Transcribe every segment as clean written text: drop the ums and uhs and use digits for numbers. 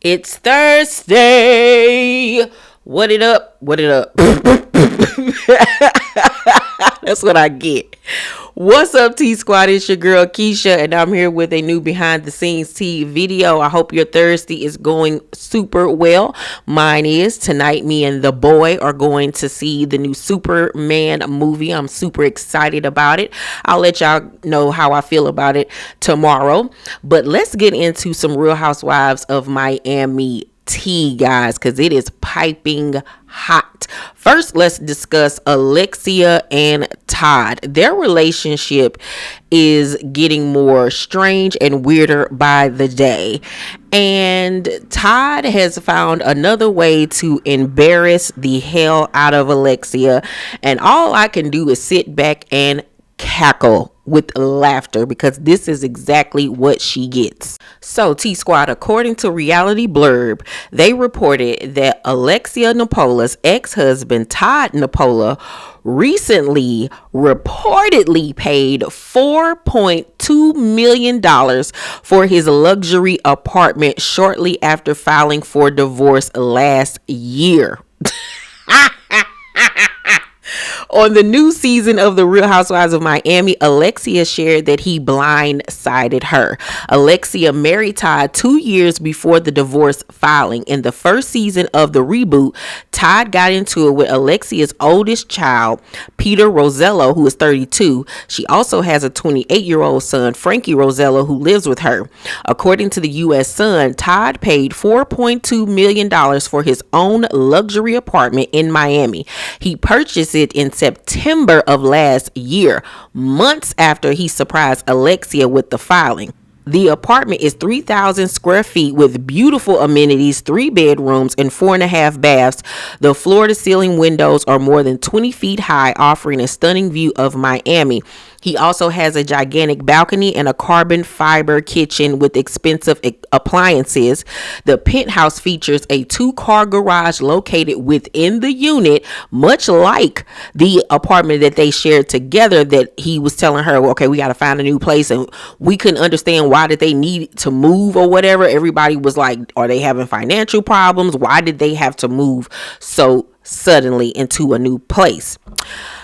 It's Thursday. What it up? What it up? That's what I get. What's up, T Squad? It's your girl Keisha, and I'm here with a new behind the scenes tea video. I hope your Thursday is going super well. Mine is. Tonight, me and the boy are going to see the new Superman movie. I'm super excited about it. I'll let y'all know how I feel about it tomorrow. But let's get into some Real Housewives of Miami tea, guys, because it is piping hot. First, let's discuss Alexia and Todd. Their relationship is getting more strange and weirder by the day. And Todd has found another way to embarrass the hell out of Alexia. And all I can do is sit back and cackle with laughter because this is exactly what she gets. So, T Squad, according to Reality Blurb, they reported that Alexia NEPOLA's ex-husband Todd NEPOLA recently reportedly paid $4.2 million for his luxury apartment shortly after filing for divorce last year. On the new season of The Real Housewives of Miami, Alexia shared that he blindsided her. Alexia married Todd 2 years before the divorce filing. In the first season of the reboot, Todd got into it with Alexia's oldest child, Peter Rosello, who is 32. She also has a 28-year-old son, Frankie Rosello, who lives with her. According to the U.S. Sun, Todd paid $4.2 million for his own luxury apartment in Miami. He purchased it in September of last year, months after he surprised Alexia with the filing. The apartment is 3,000 square feet with beautiful amenities, 3 bedrooms and 4.5 baths. The floor-to-ceiling windows are more than 20 feet high, offering a stunning view of Miami. He also has a gigantic balcony and a carbon fiber kitchen with expensive appliances. The penthouse features a 2-car garage located within the unit, much like the apartment that they shared together that he was telling her, okay, we got to find a new place. And we couldn't understand why did they need to move or whatever. Everybody was like, are they having financial problems? Why did they have to move so suddenly into a new place?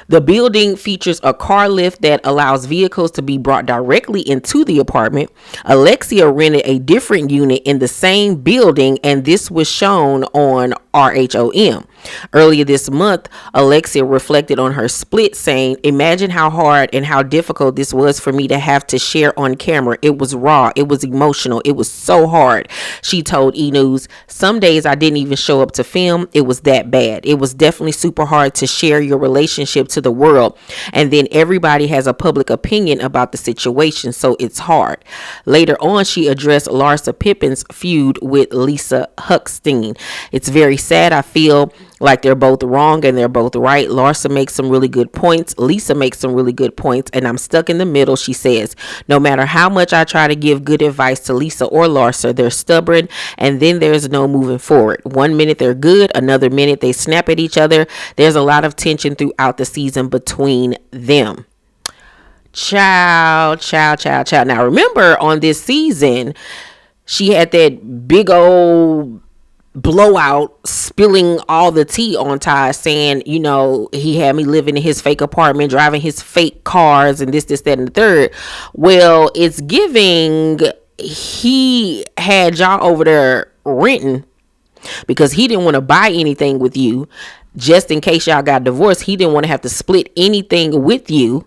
The building features a car lift that allows vehicles to be brought directly into the apartment. Alexia rented a different unit in the same building, and this was shown on RHOM. Earlier this month, Alexia reflected on her split, saying, "Imagine how hard and how difficult this was for me to have to share on camera. It was raw. It was emotional. It was so hard." She told E! News, "Some days I didn't even show up to film. It was that bad. It was definitely super hard to share your relationship to the world. And then everybody has a public opinion about the situation, so it's hard." Later on, she addressed Larsa Pippen's feud with Lisa Huckstein. "It's very sad. I feel like they're both wrong and they're both right. Larsa makes some really good points. Lisa makes some really good points. And I'm stuck in the middle," she says. "No matter how much I try to give good advice to Lisa or Larsa, they're stubborn, and then there's no moving forward. One minute they're good, another minute they snap at each other. There's a lot of tension throughout the season between them." Child. Now remember, on this season, she had that big old blowout, spilling all the tea on Todd, saying, you know, he had me living in his fake apartment, driving his fake cars, and this, that, and the third. Well, it's giving he had y'all over there renting because he didn't want to buy anything with you. Just in case y'all got divorced, he didn't want to have to split anything with you.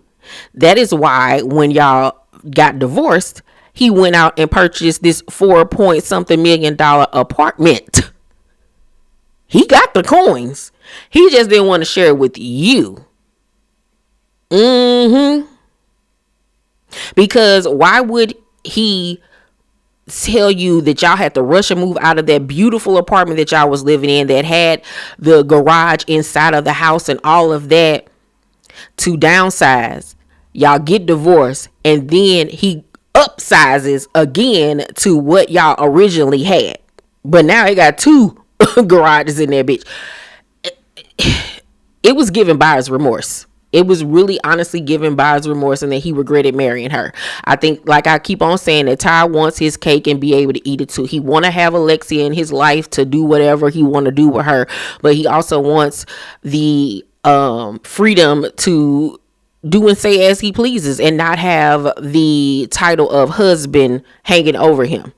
That is why when y'all got divorced, he went out and purchased this $4-point-something million apartment. He got the coins. He just didn't want to share it with you. Because why would he tell you that y'all had to rush and move out of that beautiful apartment that y'all was living in that had the garage inside of the house and all of that to downsize? Y'all get divorced and then he upsizes again to what y'all originally had. But now he got 2 garages in there, bitch. It was given buyer's remorse. It was really honestly giving buyer's remorse, and that he regretted marrying her. I think, like I keep on saying, that Ty wants his cake and be able to eat it too. He want to have Alexia in his life to do whatever he want to do with her, but he also wants the freedom to do and say as he pleases and not have the title of husband hanging over him.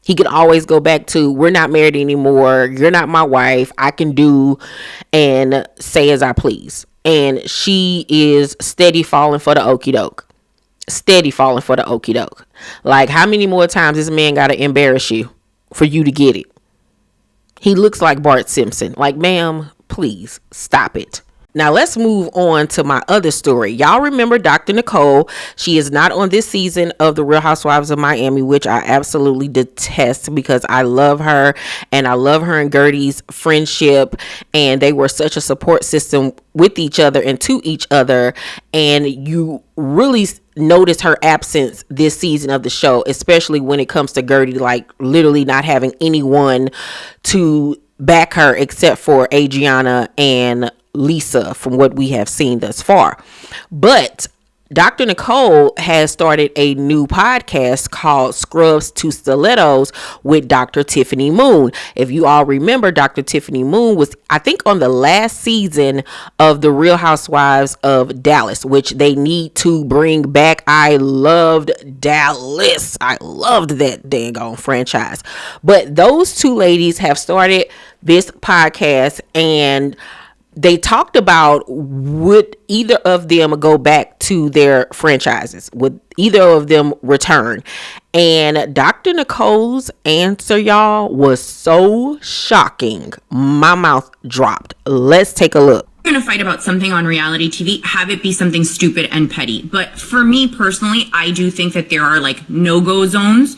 He can always go back to, we're not married anymore, you're not my wife, I can do and say as I please. And she is steady falling for the okie doke. Steady falling for the okie doke. Like, how many more times this man got to embarrass you for you to get it? He looks like Bart Simpson. Like, ma'am, please stop it. Now let's move on to my other story. Y'all remember Dr. Nicole. She is not on this season of the Real Housewives of Miami, which I absolutely detest because I love her and I love her and Gertie's friendship, and they were such a support system with each other and to each other. And you really notice her absence this season of the show, especially when it comes to Gertie, like literally not having anyone to back her except for Adriana and Lisa from what we have seen thus far. But Dr. Nicole has started a new podcast called Scrubs to Stilettos with Dr. Tiffany Moon. If you all remember, Dr. Tiffany Moon was, I think, on the last season of the Real Housewives of Dallas, which they need to bring back. I loved Dallas. I loved that dang on franchise. But those two ladies have started this podcast, and they talked about, would either of them go back to their franchises? Would either of them return? And Dr. Nicole's answer, y'all, was so shocking. My mouth dropped. Let's take a look. You're going to fight about something on reality TV, have it be something stupid and petty. But for me personally, I do think that there are like no-go zones.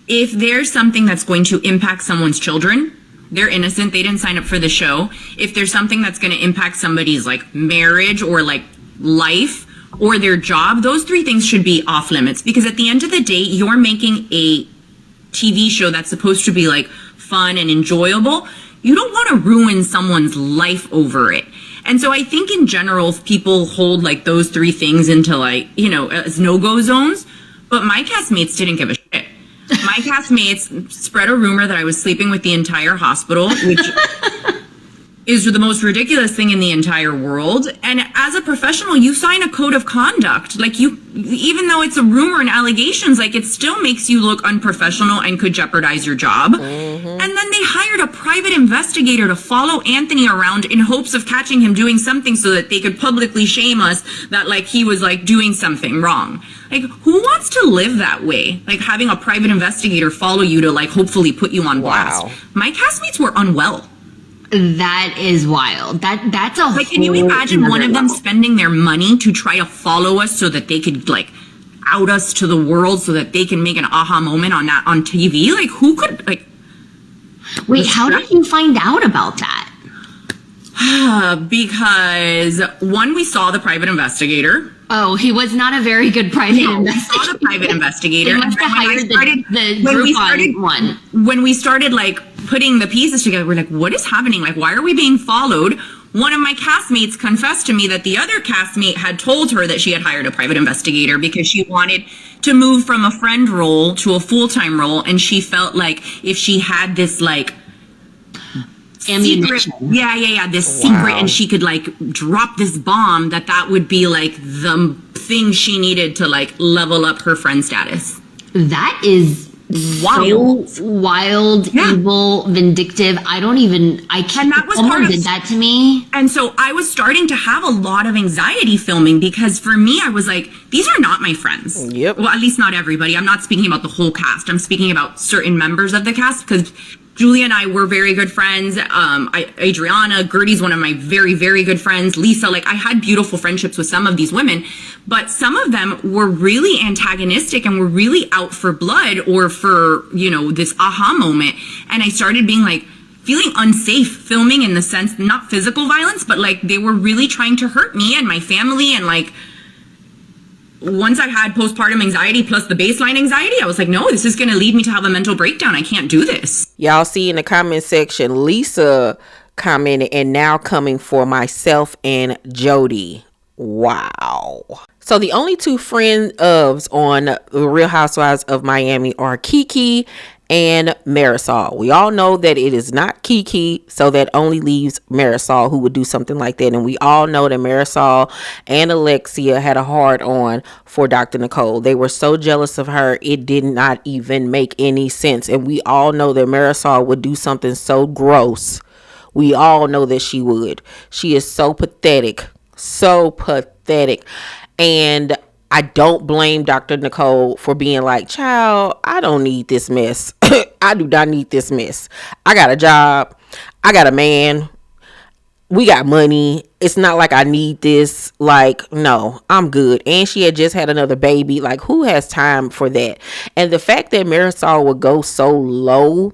If there's something that's going to impact someone's children, they're innocent, they didn't sign up for the show. If there's something that's going to impact somebody's like marriage or like life or their job, those three things should be off limits, because at the end of the day, you're making a TV show that's supposed to be like fun and enjoyable. You don't want to ruin someone's life over it. And so I think in general, if people hold like those three things into like, you know, as no-go zones, but my castmates didn't give a shit. My castmates spread a rumor that I was sleeping with the entire hospital, which is the most ridiculous thing in the entire world. And as a professional, you sign a code of conduct. Like, you, even though it's a rumor and allegations, like, it still makes you look unprofessional and could jeopardize your job. Mm-hmm. And then they hired a private investigator to follow Anthony around in hopes of catching him doing something so that they could publicly shame us that like he was like doing something wrong. Like, who wants to live that way? Like, having a private investigator follow you to like hopefully put you on blast. Wow. My castmates were unwell. That is wild. That's a like, can you imagine one of them spending their money to try to follow us so that they could like out us to the world so that they can make an aha moment on that on TV? Like, who could like? Wait, how did you find out about that? Because one, we saw the private investigator. Oh, he was not a very good private investigator. We saw the private investigator. They must have hired the Groupon one. When we started like putting the pieces together, we're like, what is happening? Like, why are we being followed? One of my castmates confessed to me that the other castmate had told her that she had hired a private investigator because she wanted to move from a friend role to a full-time role. And she felt like if she had this like secret, this secret, and she could like drop this bomb, that would be like the thing she needed to like level up her friend status. That is wild, so wild, evil, vindictive. I can't. And that was someone did that to me. And so I was starting to have a lot of anxiety filming, because for me, I was like, these are not my friends. Yep. Well, at least not everybody. I'm not speaking about the whole cast. I'm speaking about certain members of the cast, because Julia and I were very good friends. Adriana, Gertie's one of my very, very good friends. Lisa, like, I had beautiful friendships with some of these women, but some of them were really antagonistic and were really out for blood or for, you know, this aha moment. And I started being like, feeling unsafe filming, in the sense, not physical violence, but like they were really trying to hurt me and my family. And like, once I had postpartum anxiety plus the baseline anxiety, I was like, no, this is going to lead me to have a mental breakdown. I can't do this. Y'all see in the comment section, Lisa commented, and now coming for myself and Jody. Wow. So the only two friend ofs on the Real Housewives of Miami are Kiki and Marisol. We all know that it is not Kiki, so that only leaves Marisol, who would do something like that. And we all know that Marisol and Alexia had a hard on for Dr. Nicole. They were so jealous of her, it did not even make any sense. And we all know that Marisol would do something so gross. We all know that she would. She is so pathetic. So pathetic. And I don't blame Dr. Nicole for being like, child, I don't need this mess. I do not need this mess. I got a job. I got a man. We got money. It's not like I need this. Like, no, I'm good. And she had just had another baby. Like, who has time for that? And the fact that Marisol would go so low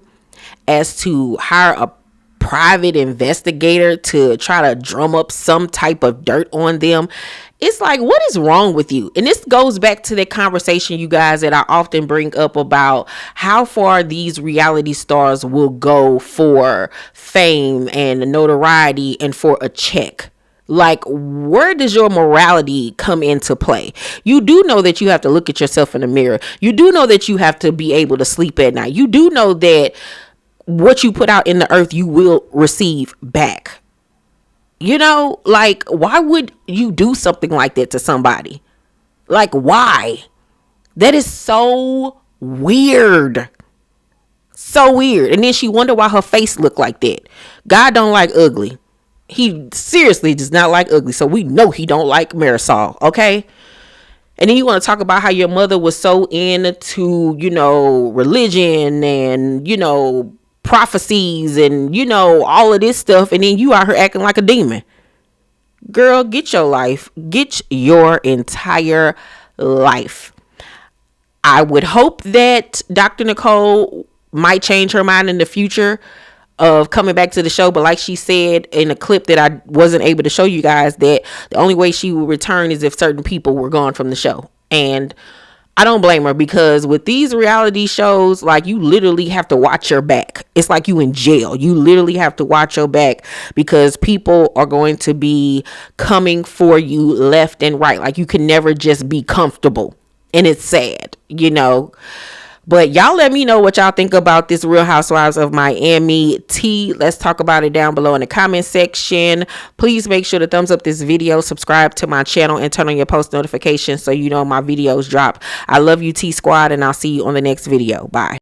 as to hire a private investigator to try to drum up some type of dirt on them, it's like, what is wrong with you? And this goes back to that conversation, you guys, that I often bring up about how far these reality stars will go for fame and notoriety and for a check. Like, where does your morality come into play? You do know that you have to look at yourself in the mirror. You do know that you have to be able to sleep at night. You do know that what you put out in the earth, you will receive back. You know, like, why would you do something like that to somebody? Like, why? That is so weird. So weird. And then she wondered why her face looked like that. God don't like ugly. He seriously does not like ugly. So we know he don't like Marisol, okay? And then you want to talk about how your mother was so into, you know, religion and, you know, prophecies and, you know, all of this stuff, and then you out here acting like a demon. Girl, get your life. Get your entire life. I would hope that Dr. Nicole might change her mind in the future of coming back to the show, but like she said in a clip that I wasn't able to show you guys, that the only way she will return is if certain people were gone from the show. And I don't blame her, because with these reality shows, like, you literally have to watch your back. It's like you in jail. You literally have to watch your back, because people are going to be coming for you left and right. Like, you can never just be comfortable. And it's sad, you know. But y'all let me know what y'all think about this Real Housewives of Miami tea. Let's talk about it down below in the comment section. Please make sure to thumbs up this video, subscribe to my channel, and turn on your post notifications so you know my videos drop. I love you, Tea Squad, and I'll see you on the next video. Bye.